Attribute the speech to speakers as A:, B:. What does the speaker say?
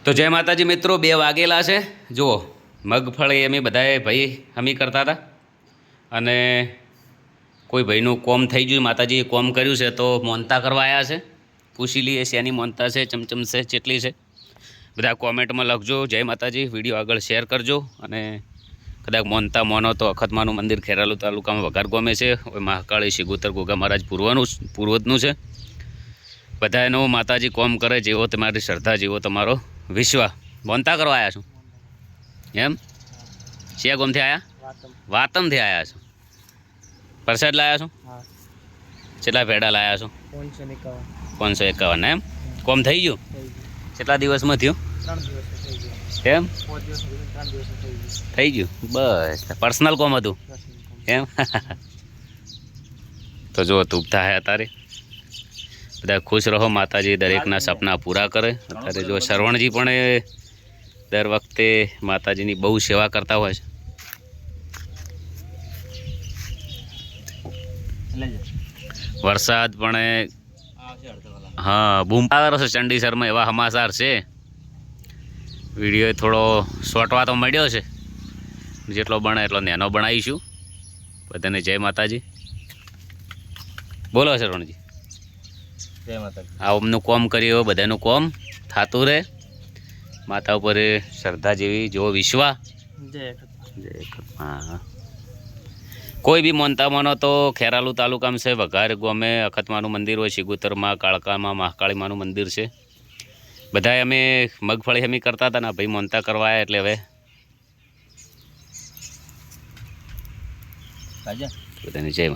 A: તો જય માતાજી મિત્રો, 2 વાગેલા છે। જુઓ મગફળી અમે બધાએ ભાઈ હમી કરતા હતા અને કોઈ ભાઈનું કોમ થઈ ગયું, માતાજીએ કોમ કર્યું છે તો મોનતા કરવા આવ્યા છે। પૂછી લઈએ શેની મોનતા છે, ચમચમ છે, ચેટલી છે, બધા કોમેન્ટમાં લખજો। જય માતાજી, વિડીયો આગળ શેર કરજો અને કદાચ મોનતા મોનો તો અખતમાનું મંદિર ખેરાલુ તાલુકામાં વઘાર ગામે છે। મહાકાળી સિગોતર ગોગા મહારાજ પૂર્વજનું છે। બધાનું માતાજી કોમ કરે, જેવો તમારી શ્રદ્ધા, જેવો તમારો વિશ્વાસ। મોનતા કરવા આવ્યા છો એમ? શિયા ગોમથી આવ્યા? વાતમથી આવ્યા છો। પ્રસાદ લાવ્યા છો? કેટલા ભેડા લાવ્યા છો? 551 એમ? કોમ થઈ ગયું? કેટલા દિવસમાં થયું એમ? થઈ ગયું બસ, પર્સનલ કોમ હતું એમ? તો જો તુપતા હે તારે બધા ખુશ રહો, માતાજી દરેકના સપના પૂરા કરે। અત્યારે જો શ્રવણજી પણ દર વખતે માતાજીની બહુ સેવા કરતા હોય છે। વરસાદ પણ હા બૂમ પાડે છે ચંડીસરમાં, એવા સમાચાર છે। વિડીયો થોડો શોર્ટવા તો મળ્યો છે, જેટલો બને એટલો નેનો બનાવીશું। બધાને જય માતાજી। બોલો શ્રવણજી। આ અમનું કોમ કર્યું, બધાનું કોમ થતું રહે। માતા ઉપર શ્રદ્ધા જેવી, જેવો વિશ્વાસ। હા, કોઈ બી મોનતા માનો તો ખેરાલુ તાલુકામાં છે, વઘાર ગામે અખતમાનું મંદિર હોય, સિગોતરમાં કાળકામાં મહાકાળીમાનું મંદિર છે। બધાએ અમે મગફળી હમી કરતા હતા ને ભાઈ મોનતા કરવા આવ્યા, એટલે હવે બધાને જય માતા।